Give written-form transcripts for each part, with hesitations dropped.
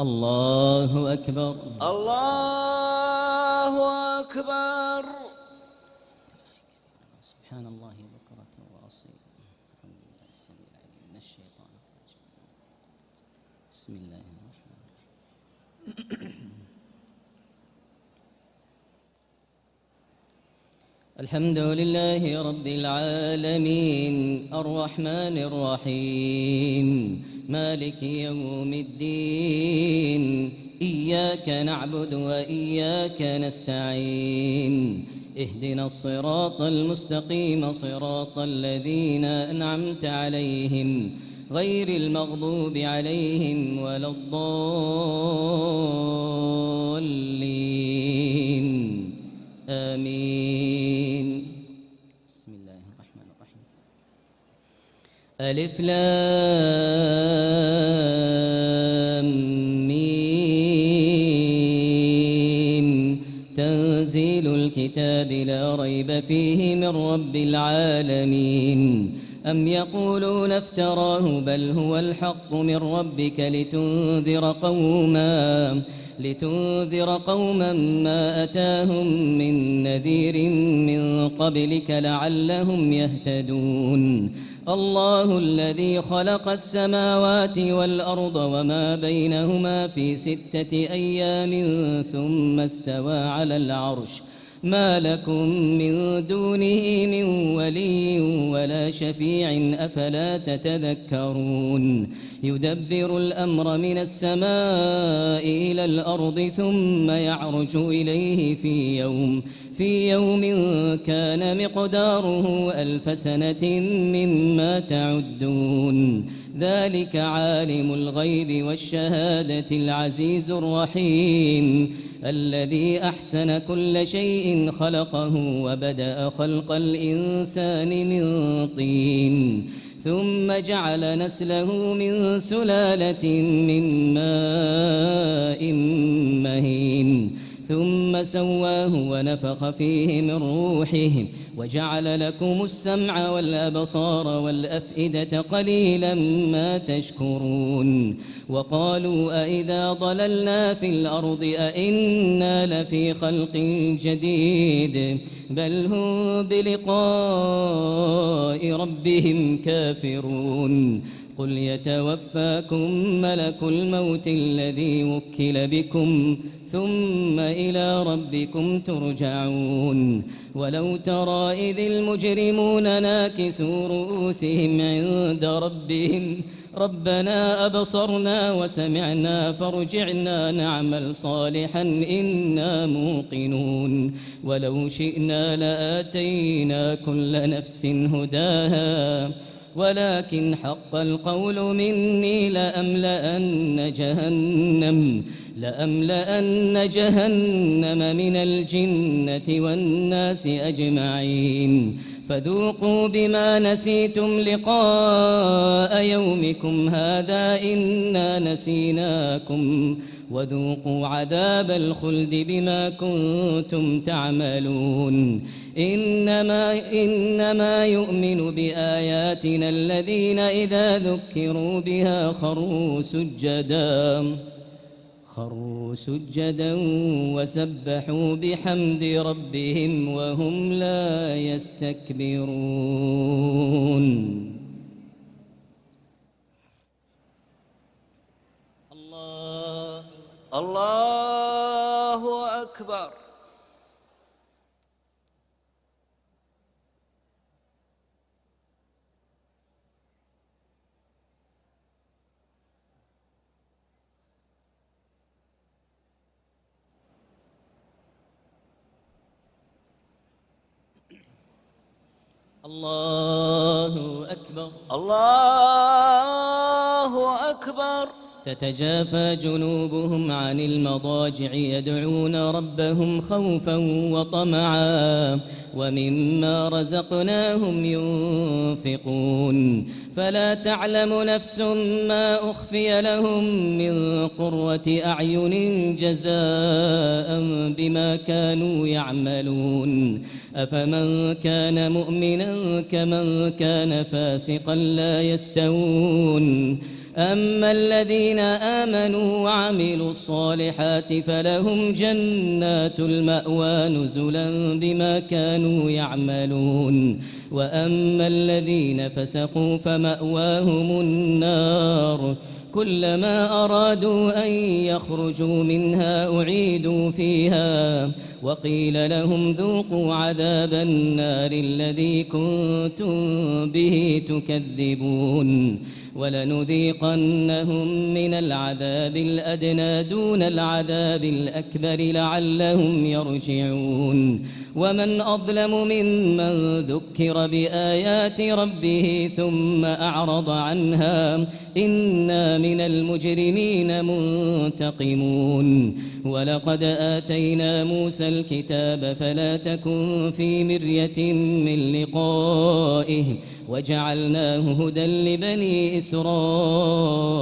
الله أكبر. الله أكبر. سبحان الله بكرة وأصيلا. الحمد لله السميع العليم من الشيطان الرجيم. بسم الله الرحمن الرحيم. الحمد لله رب العالمين الرحمن الرحيم مالك يوم الدين إياك نعبد وإياك نستعين اهدنا الصراط المستقيم صراط الذين أنعمت عليهم غير المغضوب عليهم ولا الضالين آمين. بسم الله الرحمن الرحيم. ألف لام ميم تنزيل الكتاب لا ريب فيه من رب العالمين. أم يقولون افتراه بل هو الحق من ربك لتنذر قوما ما أتاهم من نذير من قبلك لعلهم يهتدون. الله الذي خلق السماوات والأرض وما بينهما في 6 أيام ثم استوى على العرش ما لكم من دونه من ولي ولا شفيع أفلا تتذكرون. يدبر الأمر من السماء إلى الأرض ثم يعرج إليه في يوم كان مقداره 1000 سنة مما تعدون. ذلك عالم الغيب والشهادة العزيز الرحيم الذي أحسن كل شيء خلقه وبدأ خلق الإنسان من طين ثم جعل نسله من سلالة من ماء مهين ثم سواه ونفخ فيه من روحه وجعل لكم السمع والأبصار والأفئدة قليلا ما تشكرون. وقالوا أئذا ضللنا في الأرض أئنا لفي خلق جديد بل هم بلقاء ربهم كافرون. قل يتوفاكم ملك الموت الذي وكل بكم ثم إلى ربكم ترجعون. ولو ترى إذ المجرمون ناكسوا رؤوسهم عند ربهم ربنا أبصرنا وسمعنا فارجعنا نعمل صالحا إنا موقنون. ولو شئنا لآتينا كل نفس هداها ولكن حق القول مني لأملأن جهنم من الجنة والناس أجمعين. فذوقوا بما نسيتم لقاء يومكم هذا إنا نسيناكم وذوقوا عذاب الخلد بما كنتم تعملون. إنما يؤمن بآياتنا الذين إذا ذكروا بها خروا سجدا وسبحوا بحمد ربهم وهم لا يستكبرون. الله أكبر. الله أكبر. الله أكبر. تتجافى جنوبهم عن المضاجع يدعون ربهم خوفا وطمعا ومما رزقناهم ينفقون. فلا تعلم نفس ما أخفي لهم من قرة أعين جزاء بما كانوا يعملون. أفمن كان مؤمنا كمن كان فاسقا لا يستوون. أما الذين آمنوا وعملوا الصالحات فلهم جنات المأوى نزلا بما كانوا يعملون وأما الذين فسقوا فمأواهم النار كلما أرادوا أن يخرجوا منها أعيدوا فيها وقيل لهم ذوقوا عذاب النار الذي كنتم به تكذبون ولنذيقنهم من العذاب الأدنى دون العذاب الأكبر لعلهم يرجعون ومن أظلم ممن ذكر بآيات ربه ثم أعرض عنها إنا من المجرمين منتقمون ولقد آتينا موسى الكتاب فلا تكن في مرية من لقائه وجعلناه هدى لبني إسرائيل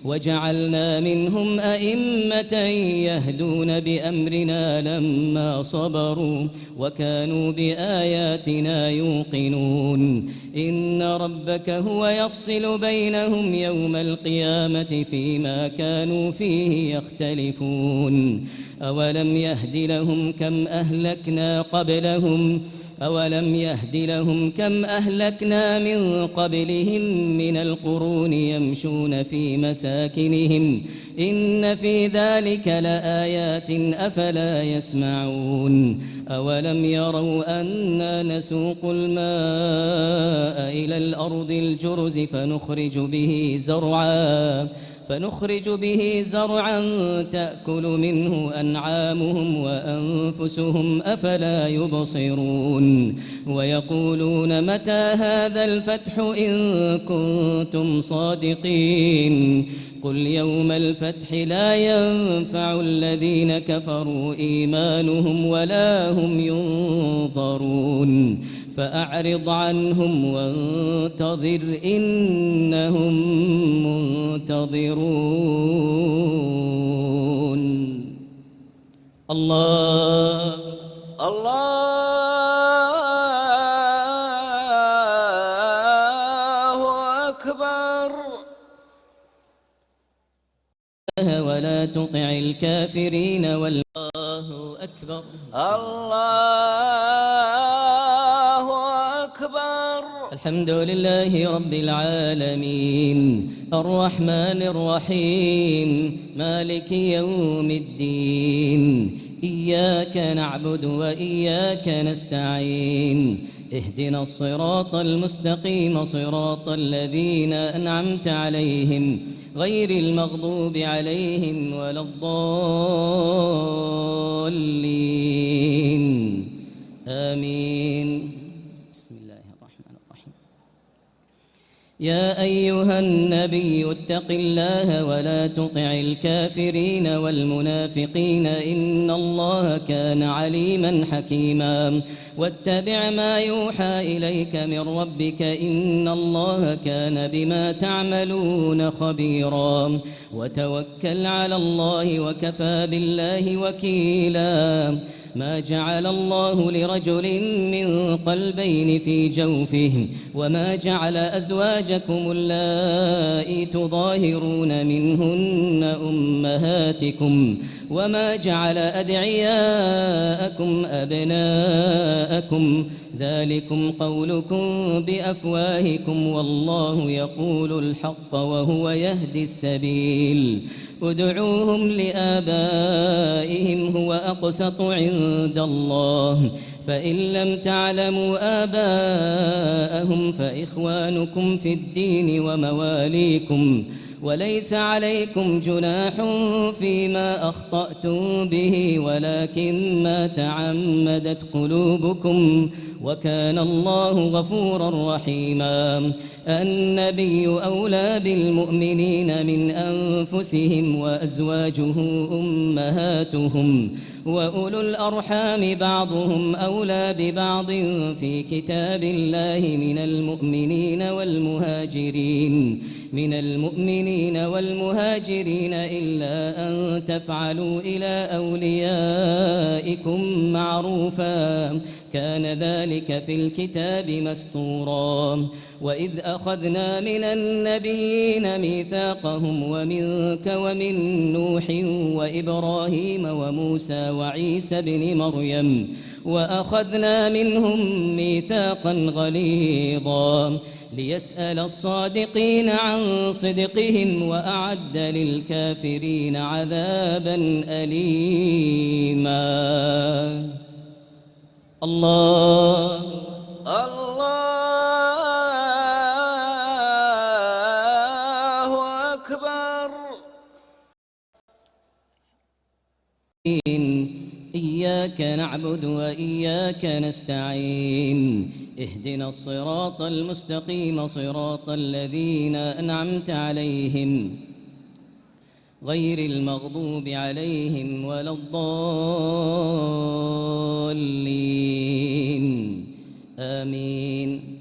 وجعلنا منهم أئمة يهدون بأمرنا لما صبروا وكانوا بآياتنا يوقنون إن ربك هو يفصل بينهم يوم القيامة فيما كانوا فيه يختلفون أولم يهد لهم كم أهلكنا من قبلهم من القرون يمشون في مساكنهم إن في ذلك لآيات أفلا يسمعون أولم يروا أنا نسوق الماء إلى الأرض الجرز فنخرج به زرعا تأكل منه أنعامهم وأنفسهم أفلا يبصرون ويقولون متى هذا الفتح إن كنتم صادقين قل يوم الفتح لا ينفع الذين كفروا إيمانهم ولا هم ينظرون فأعرض عنهم وانتظر إنهم منتظرون الله أكبر ولا تطع الكافرين والله أكبر الله أكبر الحمد لله رب العالمين الرحمن الرحيم مالك يوم الدين إياك نعبد وإياك نستعين اهدنا الصراط المستقيم صراط الذين أنعمت عليهم غير المغضوب عليهم ولا الضالين آمين بسم الله الرحمن الرحيم يا أيها النبي اتق الله ولا تطع الكافرين والمنافقين إن الله كان عليما حكيما واتبع ما يوحى إليك من ربك إن الله كان بما تعملون خبيرا وتوكل على الله وكفى بالله وكيلا ما جعل الله لرجل من قلبين في جوفه وما جعل أزواجكم اللائي تظاهرون منهن أمهاتكم وما جعل أدعياءكم أبناءكم ذلكم قولكم بأفواهكم والله يقول الحق وهو يهدي السبيل ادعوهم لآبائهم هو أقسط عند الله فإن لم تعلموا آباءهم فإخوانكم في الدين ومواليكم وليس عليكم جناح فيما أخطأتم به ولكن ما تعمدت قلوبكم وكان الله غفورا رحيما النبي أولى بالمؤمنين من أنفسهم وأزواجه أمهاتهم وأولو الأرحام بعضهم أولى ببعض في كتاب الله من المؤمنين والمهاجرين من المؤمنين والمهاجرين إلا أن تفعلوا إلى أوليائكم معروفا كان ذلك في الكتاب مسطورا وإذ أخذنا من النبيين ميثاقهم ومنك ومن نوح وإبراهيم وموسى وعيسى بن مريم وأخذنا منهم ميثاقا غليظا ليسأل الصادقين عن صدقهم وأعد للكافرين عذابا أليما. الله أكبر. إياك نعبد وإياك نستعين اهدنا الصراط المستقيم صراط الذين أنعمت عليهم غير المغضوب عليهم ولا الضالين آمين.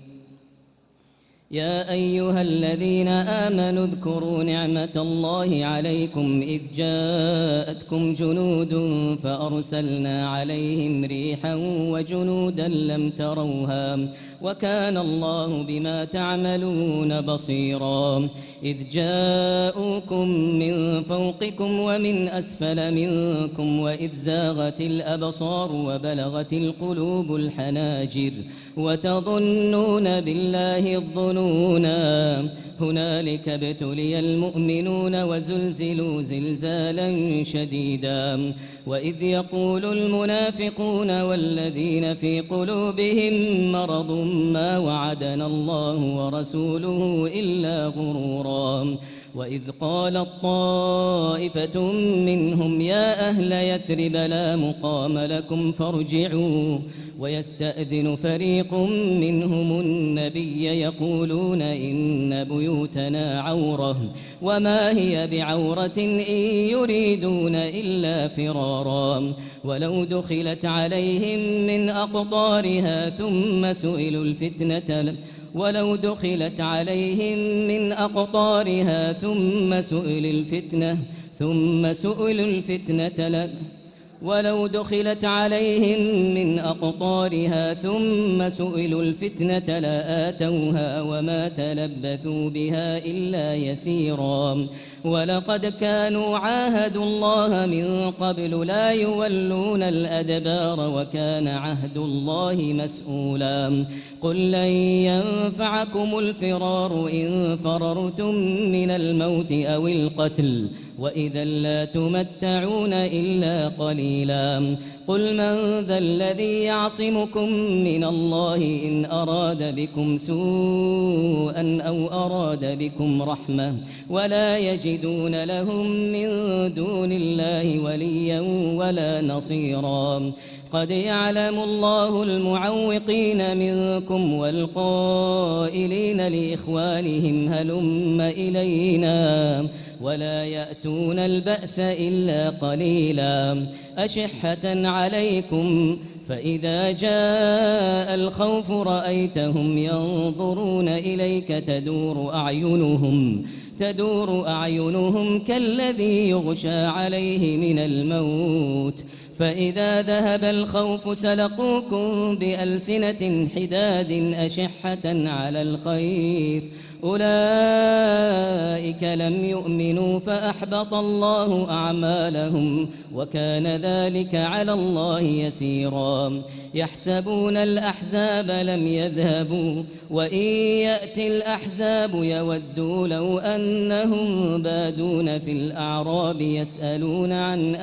يا أيها الذين آمنوا اذكروا نعمة الله عليكم إذ جاءتكم جنود فأرسلنا عليهم ريحا وجنودا لم تروها وكان الله بما تعملون بصيرا. إذ جاءوكم من فوقكم ومن أسفل منكم وإذ زاغت الأبصار وبلغت القلوب الحناجر وتظنون بالله الظنون هنالك ابتلي المؤمنون وزلزلوا زلزالا شديدا. وإذ يقول المنافقون والذين في قلوبهم مرض ما وعدنا الله ورسوله إلا غرورا. وإذ قالت طائفة منهم يا أهل يثرب لا مقام لكم فارجعوا ويستأذن فريق منهم النبي يقولون إن بيوتنا عورة وما هي بعورة إن يريدون إلا فرارا. ولو دخلت عليهم من أقطارها ثم سئلوا الفتنة ولو دخلت عليهم من أقطارها ثم سئلوا الفتنة ولو دخلت عليهم من أقطارها ثم سئلوا الفتنة لآتوها وما تلبثوا بها إلا يسيرا. ولقد كانوا عاهدوا الله من قبل لا يولون الأدبار وكان عهد الله مسؤولا. قل لن ينفعكم الفرار إن فررتم من الموت أو القتل وإذا لا تمتعون إلا قليلا. قل من ذا الذي يعصمكم من الله إن أراد بكم سوءا أو أراد بكم رحمة ولا يجدون لهم من دون الله وليا ولا نصيرا. قد يعلم الله المعوقين منكم والقائلين لإخوانهم هلم إلينا ولا يأتون البأس إلا قليلا أشحة عليكم فإذا جاء الخوف رأيتهم ينظرون إليك تدور أعينهم كالذي يغشى عليه من الموت فإذا ذهب الخوف سلقوكم بألسنة حداد أشحة على الخير أولئك لم يؤمنوا فأحبط الله أعمالهم وكان ذلك على الله يسيرا. يحسبون الأحزاب لم يذهبوا وإن يأتي الأحزاب يودوا لو أنهم بادون في الأعراب يسألون عن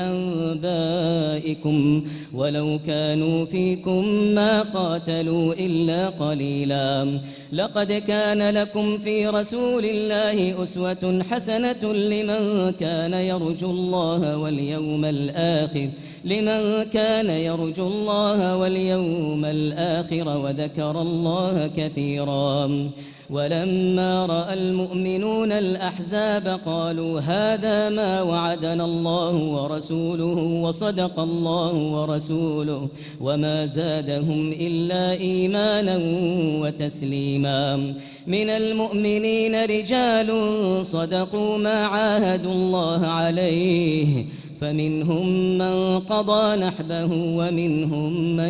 أنبائكم ولو كانوا فيكم ما قاتلوا إلا قليلا. لقد كان لكم في رسول الله أسوة حسنة لمن كان يرجو الله واليوم الآخر وذكر الله كثيرا. ولما رأى المؤمنون الأحزاب قالوا هذا ما وعدنا الله ورسوله وصدق الله ورسوله وما زادهم إلا إيمانا وتسليما. من المؤمنين رجال صدقوا ما عاهدوا الله عليه فمنهم من قضى نحبه ومنهم من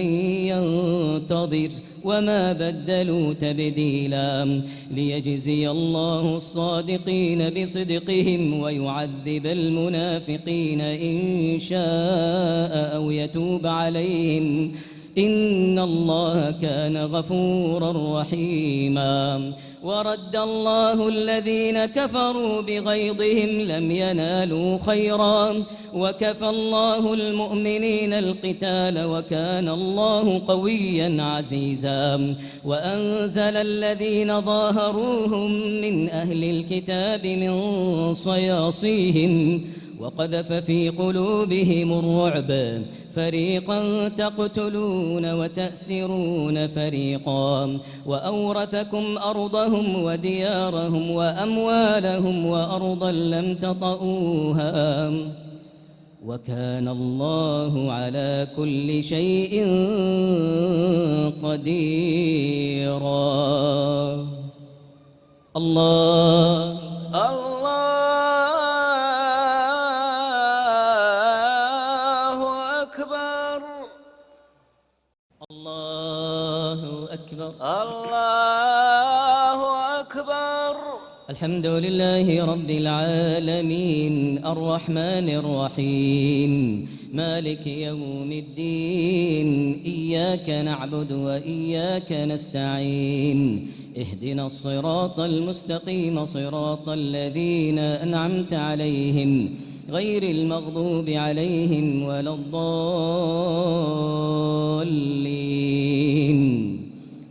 ينتظر وما بدلوا تبديلا، ليجزي الله الصادقين بصدقهم ويعذب المنافقين إن شاء أو يتوب عليهم إن الله كان غفورا رحيما. ورد الله الذين كفروا بغيظهم لم ينالوا خيرا وكفى الله المؤمنين القتال وكان الله قويا عزيزا. وأنزل الذين ظاهروهم من أهل الكتاب من صياصيهم وقذف في قلوبهم الرعب فريقا تقتلون وتأسرون فريقا وأورثكم أرضهم وديارهم وأموالهم وأرضا لم تطئوها وكان الله على كل شيء قديرا. الله أكبر الله أكبر الله أكبر. الحمد لله رب العالمين الرحمن الرحيم مالك يوم الدين إياك نعبد وإياك نستعين اهدنا الصراط المستقيم صراط الذين أنعمت عليهم غير المغضوب عليهم ولا الضالين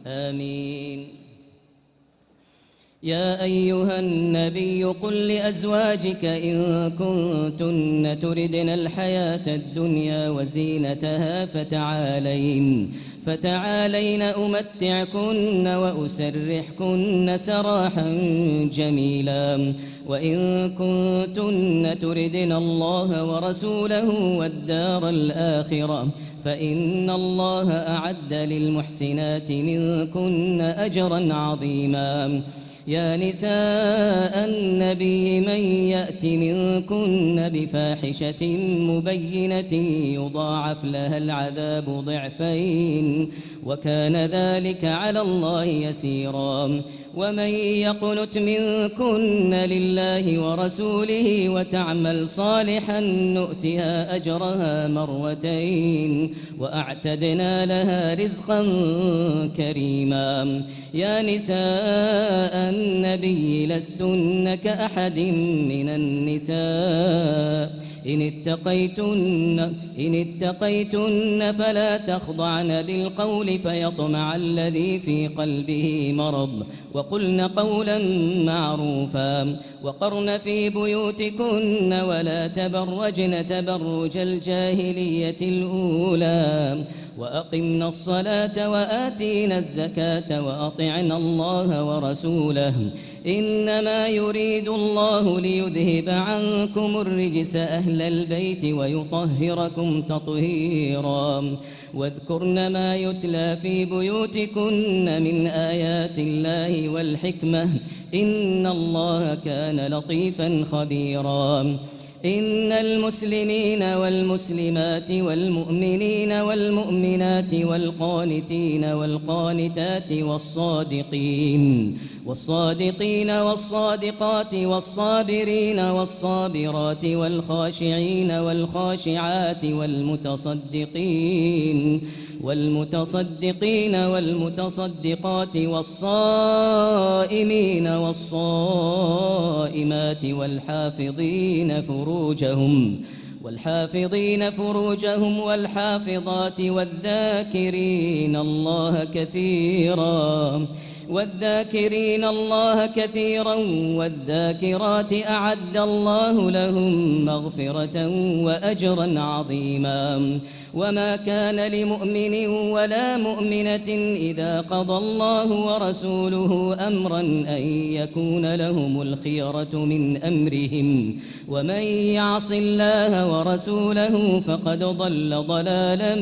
آمين. يا أيها النبي قل لأزواجك إن كنتن تردن الحياة الدنيا وزينتها فتعالين أمتعكن وأسرحكن سراحا جميلا. وإن كنتن تردن الله ورسوله والدار الآخرة فإن الله أعد للمحسنات منكن أجرا عظيما. يا نساء النبي من يأت منكن بفاحشة مبينة يضاعف لها العذاب ضعفين وكان ذلك على الله يسيرا. ومن يقنت منكن لله ورسوله وتعمل صالحا نؤتها أجرها مرتين وأعتدنا لها رزقا كريما. يا نساء النبي لستن كأحد من النساء إن اتقيتن فلا تخضعن بالقول فيطمع الذي في قلبه مرض وقلن قولا معروفا. وقرن في بيوتكن ولا تبرجن تبرج الجاهلية الأولى وأقمنا الصلاة وآتينا الزكاة وأطعنا الله ورسوله إنما يريد الله ليذهب عنكم الرجس أهل البيت ويطهركم تطهيرا. واذكرن ما يتلى في بيوتكن من آيات الله والحكمة إن الله كان لطيفا خبيرا. إن المسلمين والمسلمات والمؤمنين والمؤمنات والقانتين والقانتات والصادقين والصادقات والصابرين والصابرات والخاشعين والخاشعات والمتصدقين والمتصدقات والصائمين والصائمات والحافظين فروجهم والحافظات والذاكرين الله كثيرا والذاكرين الله كثيرا والذاكرات أعد الله لهم مغفرة وأجرا عظيما وما كان لمؤمن ولا مؤمنة إذا قضى الله ورسوله أمرا أن يكون لهم الخيرة من أمرهم ومن يعص الله ورسوله فقد ضل ضلالا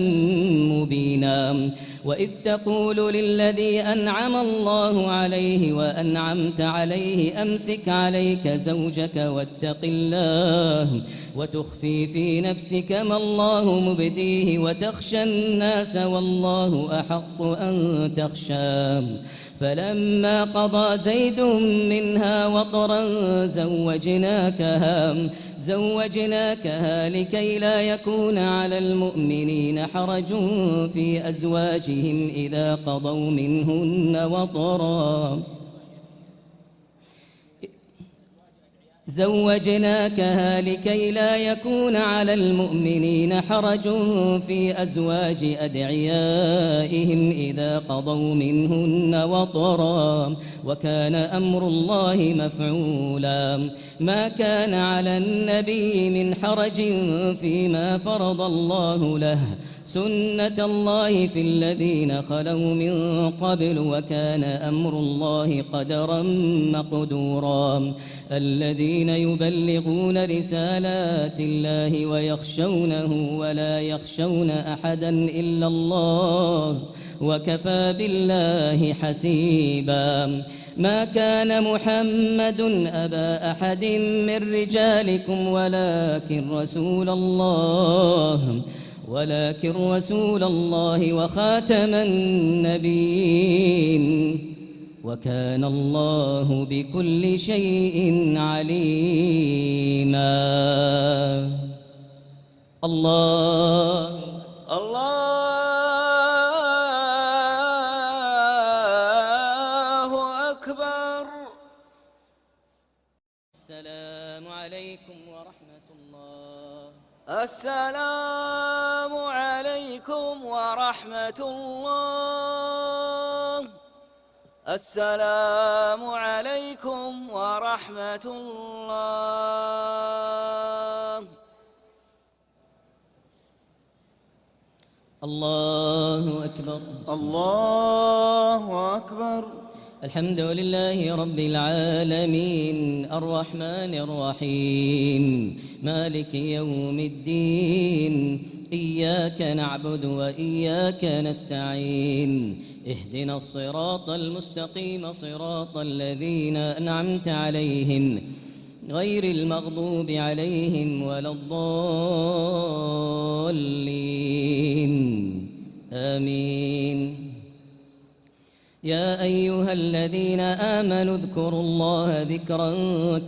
مبينا وإذ تقول للذي أنعم الله عليه وأنعمت عليه أمسك عليك زوجك واتق الله وتخفي في نفسك ما الله مبديه وتخشى الناس والله أحق أن تخشاه فلما قضى زيد منها وطرا زوجناكها لكي لا يكون على المؤمنين حرج في أزواجهم إذا قضوا منهن وطرا زوجناكها لكي لا يكون على المؤمنين حرج في أزواج أدعيائهم إذا قضوا منهن وطرا وكان أمر الله مفعولا ما كان على النبي من حرج فيما فرض الله له سنة الله في الذين خلوا من قبل وكان أمر الله قدرا مقدورا الذين يبلغون رسالات الله ويخشونه ولا يخشون أحدا إلا الله وكفى بالله حسيبا ما كان محمد أبا أحد من رجالكم ولكن رسول الله وخاتم النبيين وكان الله بكل شيء عليما الله أكبر. السلام عليكم ورحمة الله. السلام عليكم ورحمة الله. السلام عليكم ورحمة الله. الله أكبر. الله أكبر. الحمد لله رب العالمين الرحمن الرحيم مالك يوم الدين إياك نعبد وإياك نستعين اهدنا الصراط المستقيم صراط الذين أنعمت عليهم غير المغضوب عليهم ولا الضالين آمين. يا أيها الذين آمنوا اذكروا الله ذكرا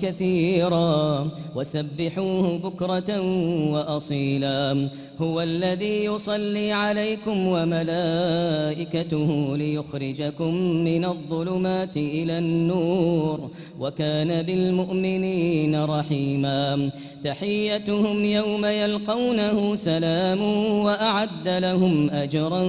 كثيرا وسبحوه بكرة وأصيلا هو الذي يصلي عليكم وملائكته ليخرجكم من الظلمات إلى النور وكان بالمؤمنين رحيما تحيتهم يوم يلقونه سلام وأعد لهم أجرا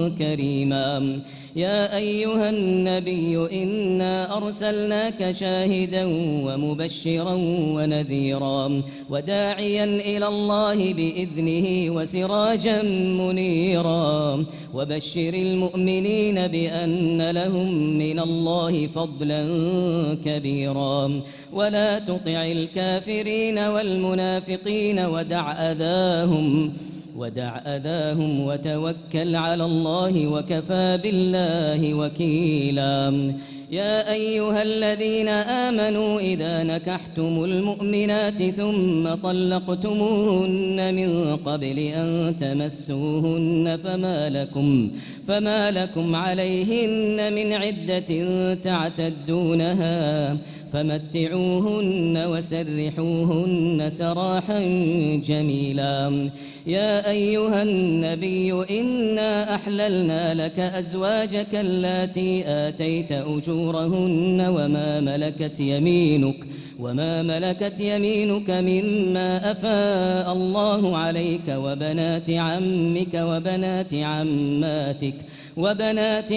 كريما يا أيها النبي إنا أرسلناك شاهدا ومبشرا ونذيرا وداعيا إلى الله بإذنه وسراجا منيرا وبشر المؤمنين بأن لهم من الله فضلا كبيرا ولا تطع الكافرين والمنافقين ودع أذاهم وتوكل على الله وكفى بالله وكيلا يا أيها الذين آمنوا إذا نكحتم المؤمنات ثم طلقتموهن من قبل أن تمسوهن فما لكم عليهن من عدة تعتدونها فمتعوهن وسرحوهن سراحا جميلا يا أيها النبي إنا أحللنا لك أزواجك اللاتي آتيت أجورهن وما ملكت يمينك مما أفاء الله عليك وبنات عمك وبنات عماتك وبنات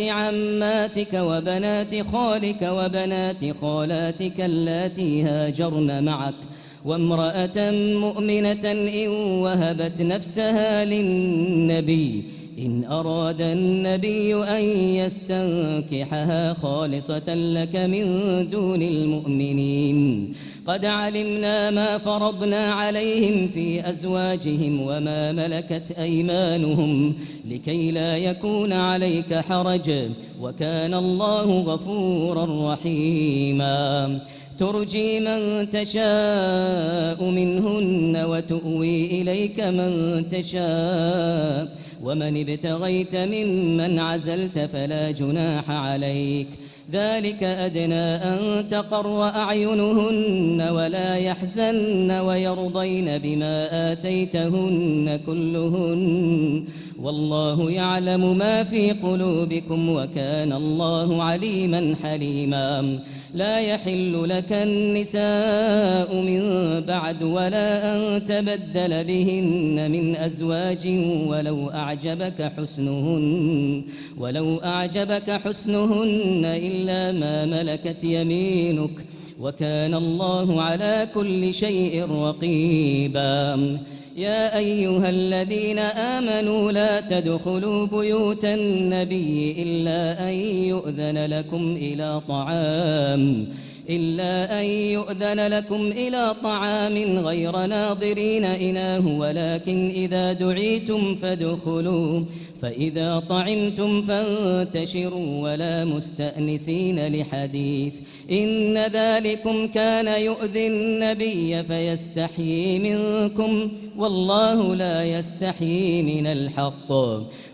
عماتك وبنات خالك وبنات خالاتك اللاتي هاجرن معك وامرأة مؤمنة إن وهبت نفسها للنبي إن أراد النبي أن يستنكحها خالصة لك من دون المؤمنين قد علمنا ما فرضنا عليهم في أزواجهم وما ملكت أيمانهم لكي لا يكون عليك حرج وكان الله غفورا رحيما ترجي من تشاء منهن وتؤوي إليك من تشاء ومن ابتغيت ممن عزلت فلا جناح عليك ذلك أدنى أن تقر أعينهن ولا يحزن ويرضين بما آتيتهن كلهن والله يعلم ما في قلوبكم وكان الله عليما حليما لا يحل لك النساء من بعد ولا أن تبدل بهن من أزواج ولو أعجبك حسنهن إلا ما ملكت يمينك وكان الله على كل شيء رقيبا يا أيها الذين آمنوا لا تدخلوا بيوت النبي إلا أن يؤذن لكم إلى طعام غير ناظرين إناه ولكن إذا دعيتم فادخلوا فإذا طعمتم فانتشروا ولا مستأنسين لحديث إن ذلكم كان يؤذي النبي فيستحيي منكم والله لا يستحيي من الحق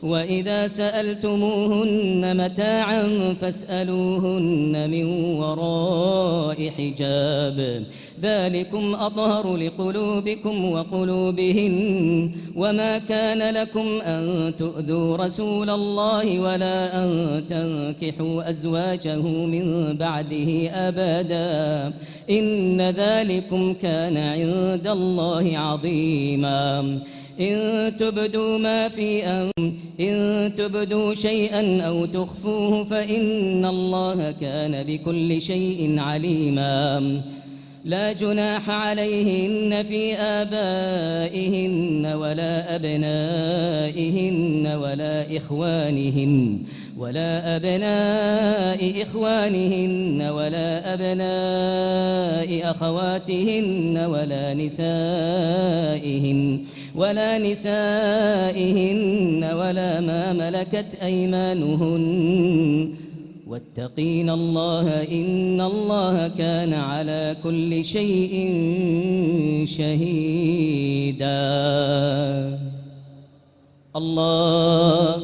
وإذا سألتموهن متاعا فاسألوهن من وراء حجاب ذلكم أطهر لقلوبكم وقلوبهن وما كان لكم أن تؤذوا رسول الله ولا أن تنكحوا أزواجه من بعده أبدا إن ذلكم كان عند الله عظيما إن تبدوا شيئا أو تخفوه فإن الله كان بكل شيء عليما لا جناح عليهن في آبائهن ولا أبنائهن ولا أبناء إخوانهن ولا أبناء أخواتهن ولا نسائهن ولا ما ملكت أيمانهن واتقين الله إن الله كان على كل شيء شهيدا الله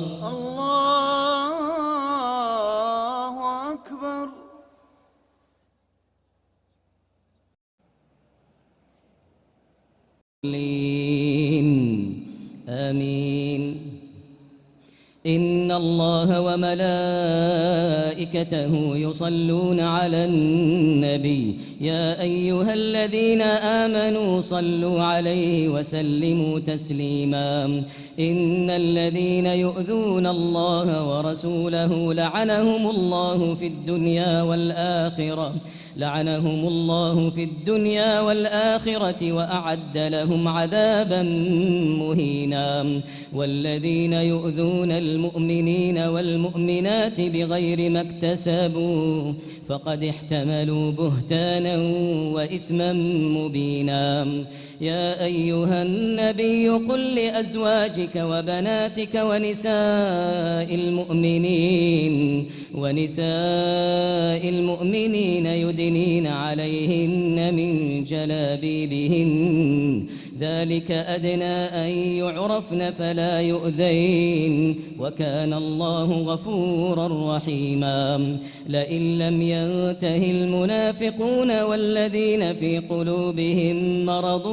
أكبر آمين إن الله وملائكته يصلون على النبي يا أيها الذين آمنوا صلوا عليه وسلموا تسليما إن الذين يؤذون الله ورسوله لعنهم الله في الدنيا والآخرة وأعد لهم عذابا مهينا والذين يؤذون المؤمنين والمؤمنات بغير ما اكتسبوا فقد احتملوا بهتانا وإثما مبينا يا أيها النبي قل لأزواجك وبناتك ونساء المؤمنين يدنين عليهن من جلابيبهن ذلك أدنى أن يعرفن فلا يؤذين وكان الله غفورا رحيما لئن لم ينته المنافقون والذين في قلوبهم مرض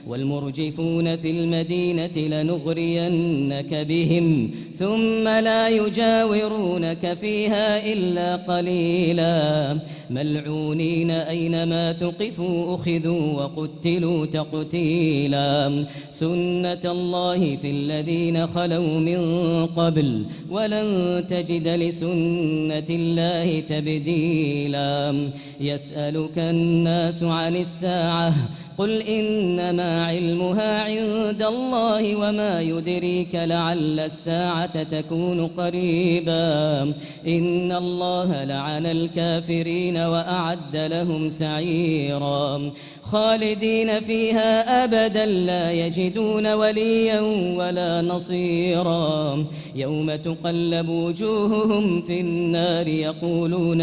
والمرجفون في المدينة لنغرينك بهم ثم لا يجاورونك فيها إلا قليلا ملعونين أينما ثقفوا أخذوا وقتلوا تقتيلا سنة الله في الذين خلوا من قبل ولن تجد لسنة الله تبديلا يسألك الناس عن الساعة قل إنما علمها عند الله وما يدريك لعل الساعة تكون قريبا إن الله لعن الكافرين وأعد لهم سعيرا خالدين فيها أبدا لا يجدون وليا ولا نصيرا يوم تقلب وجوههم في النار يقولون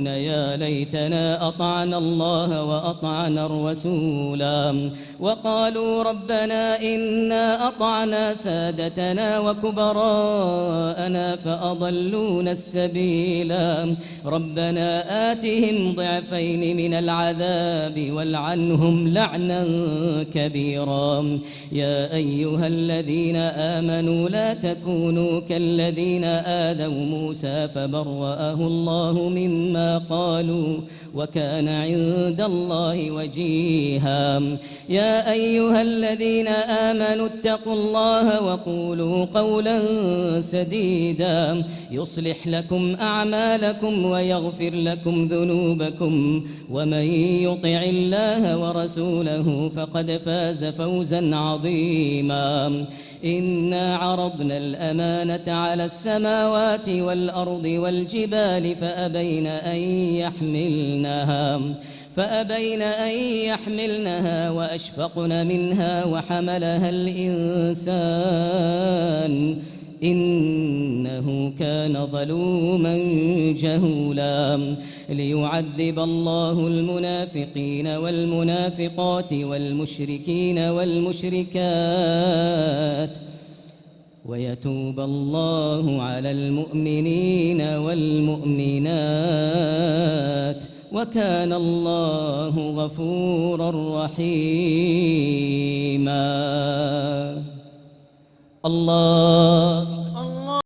يا ليتنا أطعنا الله وأطعنا الرسولا وقالوا ربنا إنا أطعنا سادتنا وكبراءنا فأضلونا السبيلا ربنا آتهم ضعفين من العذاب والعنهم لعنا كبيرا يا أيها الذين آمنوا لا تكونوا كالذين آذوا موسى فبرأه الله مما قالوا وكان عند الله وجيها يا أيها الذين آمنوا اتقوا الله وقولوا قولا سديدا يصلح لكم أعمالكم ويغفر لكم ذنوبكم ومن يطع الله ورسوله فقد فاز فوزا عظيما إنا عرضنا الأمانة على السماوات والأرض والجبال فأبين أن يحملنها وأشفقن منها وحملها الإنسان إنه كان ظلوما جهولا ليعذب الله المنافقين والمنافقات والمشركين والمشركات ويتوب الله على المؤمنين والمؤمنات وكان الله غفورا رحيما الله